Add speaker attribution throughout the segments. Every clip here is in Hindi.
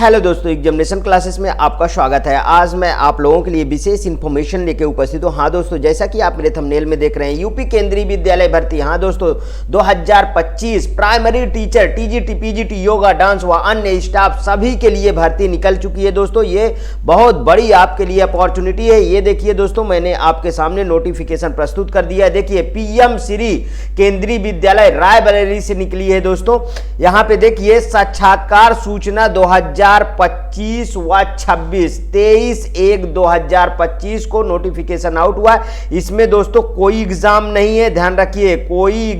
Speaker 1: हेलो दोस्तों, एग्जामिनेशन क्लासेस में आपका स्वागत है। आज मैं आप लोगों के लिए विशेष इन्फॉर्मेशन लेके उपस्थित हूँ। हाँ दोस्तों, जैसा कि आप मेरे थंबनेल में देख रहे हैं, यूपी केंद्रीय विद्यालय भर्ती, हाँ दोस्तों 2025 primary teacher, TGT, PGT, yoga, dance व अन्य स्टाफ सभी के लिए भर्ती निकल चुकी है। दोस्तों ये बहुत बड़ी आपके लिए अपॉर्चुनिटी है। ये देखिए दोस्तों, मैंने आपके सामने नोटिफिकेशन प्रस्तुत कर दिया है। देखिए पीएम श्री केंद्रीय विद्यालय रायबरेली से निकली है। दोस्तों यहाँ पे देखिए साक्षात्कार सूचना 2025 व 26 23/1/2025 को नोटिफिकेशन आउट हुआ। इसमें दोस्तों कोई एग्जाम नहीं है, ध्यान रखिए, कोई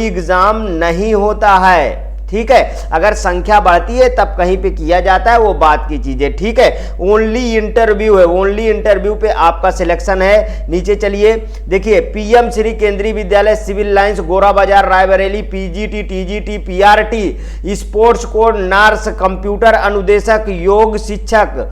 Speaker 1: एग्जाम नहीं होता है। ठीक है, अगर संख्या बढ़ती है तब कहीं पे किया जाता है, वो बात की चीज है। ठीक है, ओनली इंटरव्यू है, ओनली इंटरव्यू पे आपका सिलेक्शन है। नीचे चलिए देखिए, पीएम श्री केंद्रीय विद्यालय सिविल लाइंस गोरा बाजार Raebareli, PGT, TGT, PRT, sports code, nurse, computer अनुदेशक, योग शिक्षक,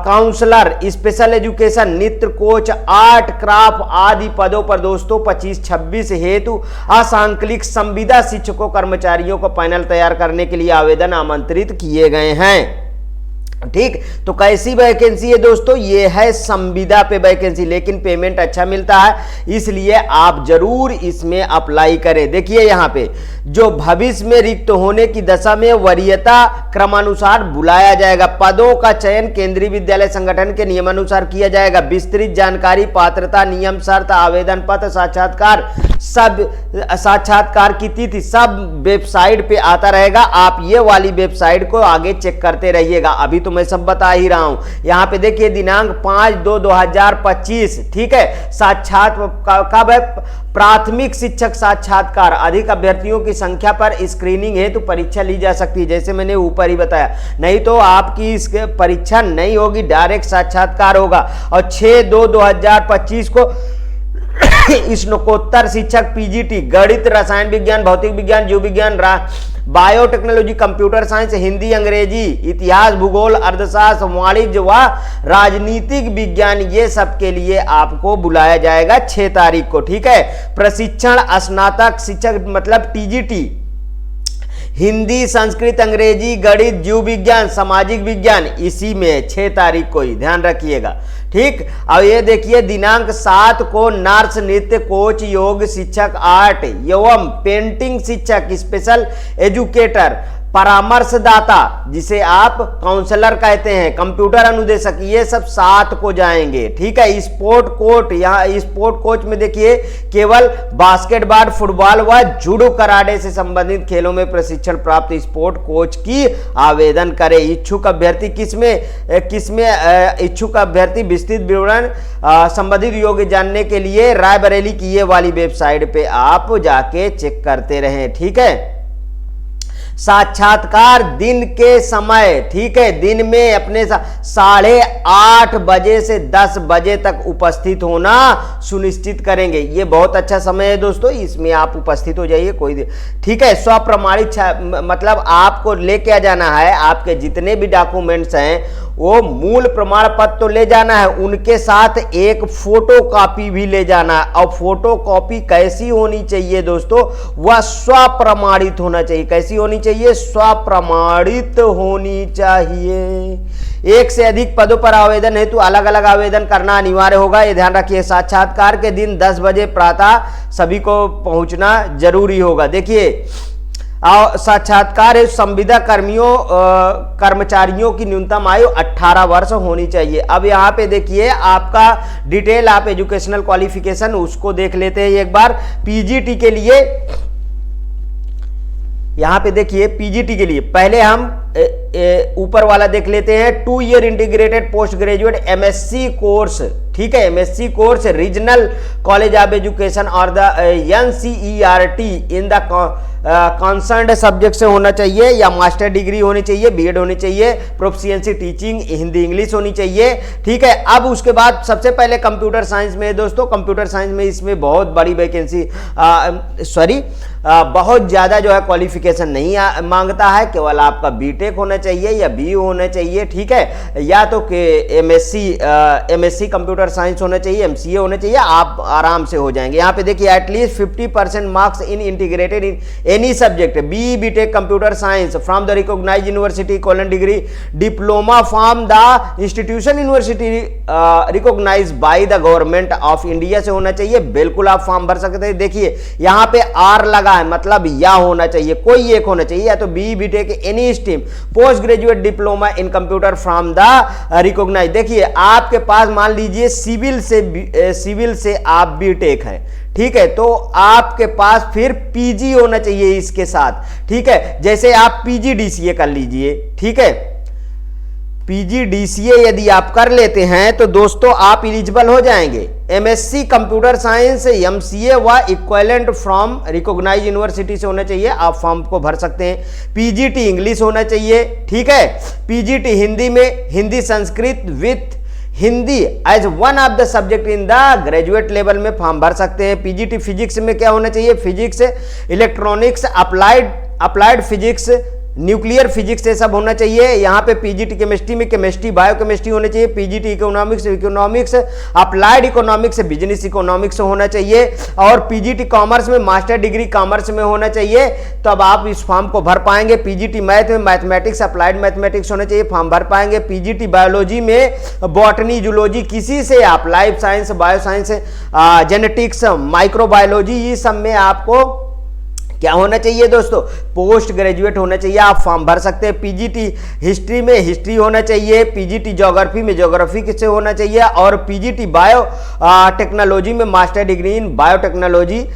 Speaker 1: काउंसलर, स्पेशल एजुकेशन, नृत्य कोच, आर्ट क्राफ्ट आदि पदों पर दोस्तों 25-26 हेतु असांकलिक संविदा शिक्षकों कर्मचारियों को पैनल तैयार करने के लिए आवेदन आमंत्रित किए गए हैं। ठीक, तो कैसी वैकेंसी है दोस्तों? ये है संविदा पे वैकेंसी, लेकिन पेमेंट अच्छा मिलता है, इसलिए आप जरूर इसमें अप्लाई करें। देखिए यहाँ पे जो भविष्य में रिक्त होने की दशा में वरीयता क्रमानुसार बुलाया जाएगा। पदों का चयन केंद्रीय विद्यालय संगठन के नियमानुसार किया जाएगा। विस्तृत जानकारी, पात्रता, नियम, शर्त, आवेदन पत्र, साक्षात्कार की तिथि सब वेबसाइट पे आता रहेगा। आप ये वाली वेबसाइट को आगे चेक करते रहिएगा। अभी तो मैं सब बता ही रहा हूं। यहां पे देखिए दिनांक 5/2/2025। ठीक है, साक्षात्कार कब है? प्राथमिक शिक्षक साक्षात्कार। अधिक अभ्यर्थियों की संख्या पर स्क्रीनिंग हेतु परीक्षा ली जा सकती है, जैसे मैंने ऊपर ही बताया। नहीं तो आपकी इस परीक्षा नहीं होगी, डायरेक्ट साक्षात्कार होगा। और 6/2/2025 को स्नातकोत्तर शिक्षक पीजीटी, गणित, रसायन विज्ञान, भौतिक विज्ञान, जीव विज्ञान, बायोटेक्नोलॉजी, कंप्यूटर साइंस, हिंदी, अंग्रेजी, इतिहास, भूगोल, अर्थशास्त्र, वाणिज्य व राजनीतिक विज्ञान, ये सब के लिए आपको बुलाया जाएगा 6 तारीख को। ठीक है, प्रशिक्षण स्नातक शिक्षक मतलब टीजीटी, हिंदी, संस्कृत, अंग्रेजी, गणित, जीव विज्ञान, सामाजिक विज्ञान, इसी में 6 तारीख को ही ध्यान रखिएगा। ठीक, अब ये देखिए दिनांक 7 को नर्स, नृत्य कोच, योग शिक्षक, आर्ट एवं पेंटिंग शिक्षक, स्पेशल एजुकेटर, परामर्शदाता जिसे आप काउंसलर कहते हैं, कंप्यूटर अनुदेशक, ये सब 7 को जाएंगे। ठीक है, स्पोर्ट कोच, यहाँ स्पोर्ट कोच में देखिए केवल बास्केटबॉल, फुटबॉल व जूडो कराटे से संबंधित खेलों में प्रशिक्षण प्राप्त स्पोर्ट कोच की आवेदन करे। इच्छुक अभ्यर्थी किसमें इच्छुक अभ्यर्थी विस्तृत विवरण संबंधित योग्य जानने के लिए रायबरेली की ये वाली वेबसाइट पे आप जाके चेक करते रहें। ठीक है, साक्षात्कार दिन के समय, ठीक है, दिन में अपने 8:30 बजे से 10 बजे तक उपस्थित होना सुनिश्चित करेंगे। ये बहुत अच्छा समय है दोस्तों, इसमें आप उपस्थित हो जाइए। कोई ठीक है, स्वप्रमाणित मतलब आपको लेके आ जाना है, आपके जितने भी डॉक्यूमेंट्स हैं वो मूल प्रमाण पत्र तो ले जाना है, उनके साथ एक फोटो कॉपी भी ले जाना है। और फोटो कॉपी कैसी होनी चाहिए दोस्तों? वह स्वप्रमाणित होना चाहिए। कैसी होनी चाहिए? स्वप्रमाणित होनी चाहिए। एक से अधिक पदों पर आवेदन हेतु अलग अलग आवेदन करना अनिवार्य होगा, ये ध्यान रखिए। साक्षात्कार के दिन 10 बजे प्रातः सभी को पहुंचना जरूरी होगा। देखिए साक्षात्कार संविदा कर्मचारियों की न्यूनतम आयु 18 वर्ष होनी चाहिए। अब यहाँ पे देखिए आपका डिटेल, आप एजुकेशनल क्वालिफिकेशन उसको देख लेते हैं एक बार। पीजीटी के लिए यहाँ पे देखिए, पीजीटी के लिए पहले हम ऊपर वाला देख लेते हैं। 2 year integrated post graduate MSc course. ठीक है, MSc course regional college of education और the NCERT in the concerned subject से होना चाहिए, या मास्टर डिग्री होनी चाहिए, बीएड होनी चाहिए, प्रोफिशिएंसी टीचिंग हिंदी इंग्लिश होनी चाहिए। ठीक है, अब उसके बाद सबसे पहले कंप्यूटर साइंस में दोस्तों, कंप्यूटर साइंस में इसमें बहुत बड़ी वैकेंसी बहुत ज़्यादा जो है क्वालिफिकेशन नहीं मांगता है, केवल आपका बीटेक होना चाहिए या बी होना चाहिए। ठीक है, या तो एमएससी कंप्यूटर साइंस होना चाहिए, एमसीए होना चाहिए, आप आराम से हो जाएंगे। यहाँ पे देखिए at least 50% marks in integrated in any subject B B Tech computer science from the recognised university colon degree diploma from the institution university recognised by the government of India से होना चाहिए। बिल्कुल आप फॉर्म भर सकते हैं। देखिए यहां पे आर लगा है, मतलब या होना चाहिए, कोई एक होना चाहिए, या तो B B Tech any stream post graduate diploma in computer from the recognised. देखिए आपके पास मान लीजिए सिविल से आप बीटेक हैं, ठीक है, तो आपके पास फिर पीजी होना चाहिए इसके साथ, ठीक है। जैसे आप पीजीडीसीए कर लीजिए, ठीक है, पीजीडीसीए यदि आप कर लेते हैं तो दोस्तों आप एलिजिबल हो जाएंगे। एमएससी कंप्यूटर साइंस एमसीए व इक्विवेलेंट फ्रॉम रिकॉग्नाइज्ड यूनिवर्सिटी से होना चाहिए, आप फॉर्म को भर सकते हैं। पीजीटी इंग्लिश होना चाहिए, ठीक है, पीजीटी हिंदी में, Hindi Sanskrit with Hindi as one of the subject in the graduate level में फॉर्म भर सकते हैं। पीजीटी फिजिक्स में क्या होना चाहिए, physics, electronics, applied physics, nuclear physics, ये सब होना चाहिए। यहाँ पे पीजीटी केमिस्ट्री में केमिस्ट्री बायोकेमिस्ट्री होना चाहिए। PGT economics applied economics business economics होना चाहिए। और पीजीटी कॉमर्स में मास्टर डिग्री कॉमर्स में होना चाहिए, तो अब आप इस फॉर्म को भर पाएंगे। पीजीटी मैथ में मैथमेटिक्स अप्लाइड मैथमेटिक्स होना चाहिए, फॉर्म भर पाएंगे। पीजीटी बायोलॉजी में बॉटनी जूलॉजी किसी से आप life science bio science genetics microbiology ये सब में आपको क्या होना चाहिए दोस्तों, पोस्ट ग्रेजुएट होना चाहिए, आप फॉर्म भर सकते हैं। पीजीटी हिस्ट्री में हिस्ट्री होना चाहिए, पीजीटी ज्योग्राफी में ज्योग्राफी से होना चाहिए, और पीजीटी बायो टेक्नोलॉजी में मास्टर डिग्री इन बायोटेक्नोलॉजी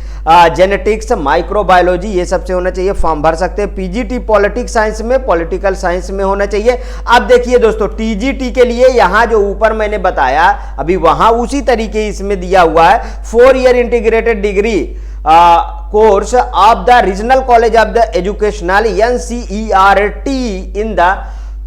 Speaker 1: जेनेटिक्स माइक्रोबायोलॉजी ये सब से होना चाहिए, फॉर्म भर सकते हैं। पीजीटी पॉलिटिक्स साइंस में पॉलिटिकल साइंस में होना चाहिए। अब देखिए दोस्तों टीजीटी के लिए यहां जो ऊपर मैंने बताया अभी वहां उसी तरीके इसमें दिया हुआ है, 4 year integrated degree course of the regional college of the educational NCERT in the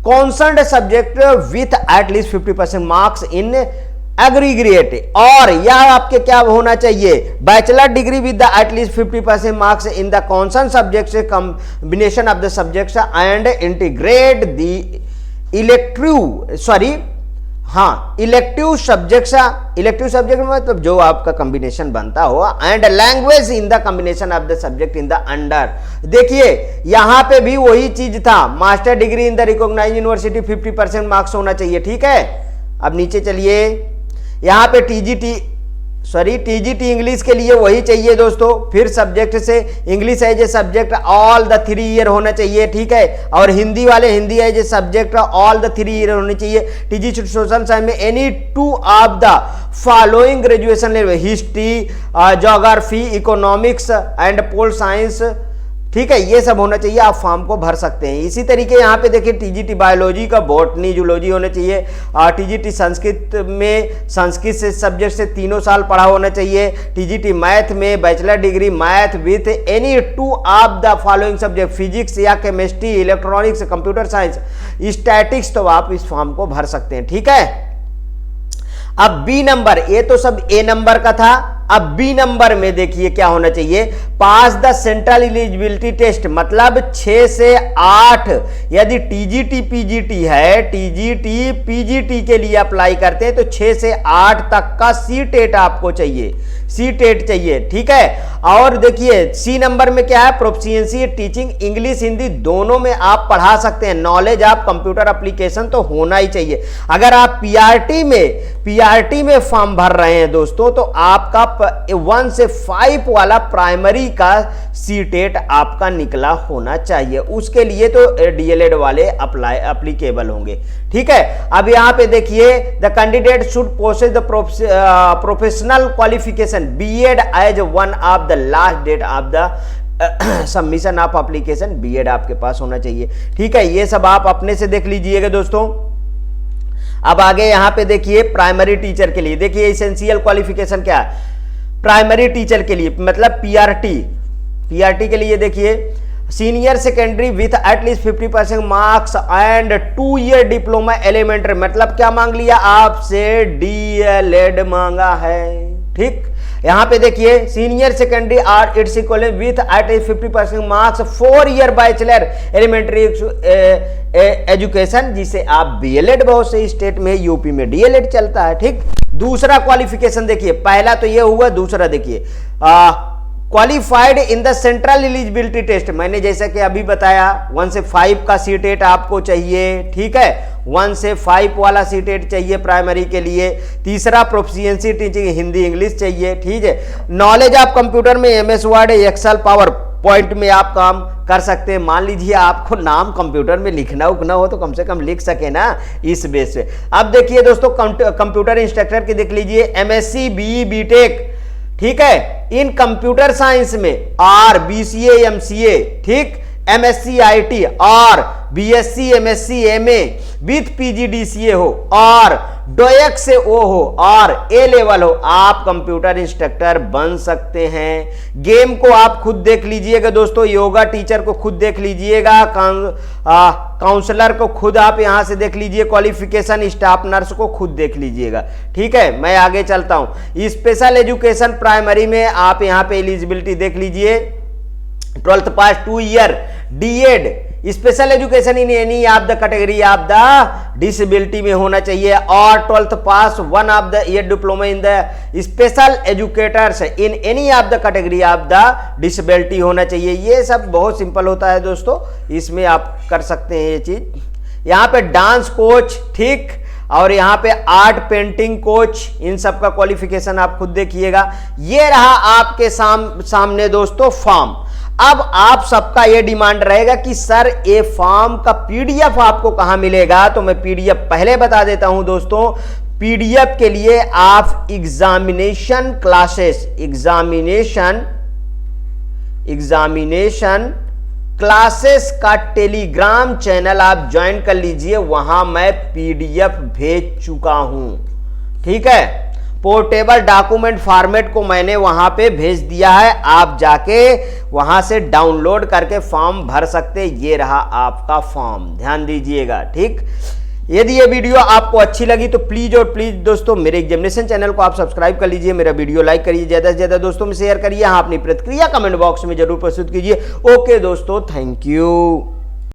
Speaker 1: concerned subject with at least 50% marks in aggregate, और यह आपके क्या होना चाहिए, bachelor degree with the at least 50% marks in the concern subject combination of the subjects and integrate the elective subject मतलब जो आपका कॉम्बिनेशन बनता हो, and language in the combination of the subject in the under. देखिए यहां पे भी वही चीज था, master degree in the recognised university 50% marks होना चाहिए, ठीक है। अब नीचे चलिए, यहां पे टीजीटी इंग्लिश के लिए वही चाहिए दोस्तों, फिर सब्जेक्ट से English as a subject all the 3 year होना चाहिए, ठीक है। और हिंदी वाले Hindi as a subject all the 3 year होनी चाहिए। टीजीटी सोशल साइंस में any 2 of the following graduation level, history geography economics and pol science, ठीक है, ये सब होना चाहिए, आप फॉर्म को भर सकते हैं। इसी तरीके यहाँ पे देखिए टीजीटी बायोलॉजी का बॉटनी जूलॉजी होना चाहिए। टीजीटी संस्कृत में संस्कृत से सब्जेक्ट से 3 साल पढ़ा होना चाहिए। टीजीटी मैथ में bachelor degree math with any 2 of the following subject, physics या chemistry electronics computer science statics, तो आप इस फॉर्म को भर सकते हैं, ठीक है। अब बी नंबर, ये तो सब ए नंबर का था। अब बी नंबर में देखिए क्या होना चाहिए, पास द सेंट्रल एलिजिबिलिटी टेस्ट, मतलब 6 से 8 यदि टीजीटी पीजीटी है, टीजीटी पीजीटी के लिए अप्लाई करते हैं तो 6 से 8 तक का सीटेट आपको चाहिए, सीटेट चाहिए, ठीक है। और देखिए सी नंबर में क्या है, प्रोफिशिएंसी टीचिंग इंग्लिश हिंदी दोनों में आप पढ़ा सकते हैं, नॉलेज ऑफ कंप्यूटर एप्लीकेशन तो होना ही चाहिए। अगर आप पीआरटी में फॉर्म भर रहे हैं दोस्तों, तो आपका 1 से 5 वाला प्राइमरी का सीटेट आपका निकला होना चाहिए, उसके लिए तो डीएलएड वाले एप्लीकेबल होंगे, ठीक है। अब यहां पे देखिए the candidate should possess the professional qualification BEd as one of the last date of the submission of application, BEd आपके पास होना चाहिए, ठीक है। ये सब आप अपने से देख लीजिएगा दोस्तों। अब आगे यहां पे देखिए प्राइमरी टीचर के लिए, देखिए एसेंशियल क्वालिफिकेशन क्या है प्राइमरी टीचर के लिए, मतलब पीआरटी के लिए देखिए senior secondary with at least 50% marks and 2 year diploma elementary, मतलब क्या मांग लिया आपसे, डीएलएड मांगा है, ठीक। यहां पे देखिए senior secondary or it's equal with at least 50% marks 4 year bachelor elementary education, जिसे आप बीएलएड, बहुत से स्टेट में यूपी में डीएलएड चलता है, ठीक। दूसरा क्वालिफिकेशन देखिए, पहला तो ये हुआ, दूसरा देखिए qualified in the central eligibility test, मैंने जैसा कि अभी बताया 1 से 5 का सीटेट आपको चाहिए, ठीक है, 1 से 5 वाला सीटेट चाहिए प्राइमरी के लिए। तीसरा प्रोफिशिएंसी टीचिंग हिंदी इंग्लिश चाहिए, ठीक है। नॉलेज ऑफ कंप्यूटर में MS Word, Excel, PowerPoint में आप काम कर सकते हैं। मान लीजिए आपको नाम कंप्यूटर में लिखना उखना हो तो कम से कम लिख सके ना, इस बेस पे। अब देखिए दोस्तों, कंप्यूटर इंस्ट्रक्टर की देख लीजिए, एमएससी, बीई, बीटेक, ठीक है, इन कंप्यूटर साइंस में, और बीसीए, एमसीए, ठीक, एमएससी आईटी और BSc, MSc, MA with PGDCA हो और डोएक से ओ हो और ए लेवल हो, आप कंप्यूटर इंस्ट्रक्टर बन सकते हैं। गेम को आप खुद देख लीजिएगा दोस्तों, योगा टीचर को खुद देख लीजिएगा, काउंसलर को खुद आप यहां से देख लीजिए, क्वालिफिकेशन स्टाफ नर्स को खुद देख लीजिएगा, ठीक है। मैं आगे चलता हूं। स्पेशल एजुकेशन प्राइमरी में आप यहां पे एलिजिबिलिटी देख लीजिए, 12th पास 2 year DEd, special education in any of the category of the disability में होना चाहिए, और 12th पास 1 of the year diploma in the special educators in any of the category of the disability होना चाहिए। ये सब बहुत सिंपल होता है दोस्तों, इसमें आप कर सकते हैं ये चीज। यहाँ पे डांस कोच, ठीक, और यहाँ पे आर्ट पेंटिंग कोच, इन सब का क्वालिफिकेशन आप खुद देखिएगा। ये रहा आपके सामने दोस्तों फॉर्म। अब आप सबका ये डिमांड रहेगा कि सर ये फॉर्म का पीडीएफ आपको कहां मिलेगा, तो मैं पीडीएफ पहले बता देता हूं दोस्तों। पीडीएफ के लिए आप एग्जामिनेशन क्लासेस का टेलीग्राम चैनल आप ज्वाइन कर लीजिए, वहां मैं पीडीएफ भेज चुका हूं, ठीक है। पोर्टेबल डॉक्यूमेंट फॉर्मेट को मैंने वहां पे भेज दिया है, आप जाके वहां से डाउनलोड करके फॉर्म भर सकते। ये रहा आपका फॉर्म, ध्यान दीजिएगा, ठीक। यदि ये वीडियो आपको अच्छी लगी तो प्लीज और प्लीज दोस्तों मेरे एग्जामिनेशन चैनल को आप सब्सक्राइब कर लीजिए, मेरा वीडियो लाइक करिए, ज्यादा से ज्यादा दोस्तों में शेयर करिए, हाँ अपनी प्रतिक्रिया कमेंट बॉक्स में जरूर प्रस्तुत कीजिए। ओके दोस्तों, थैंक यू।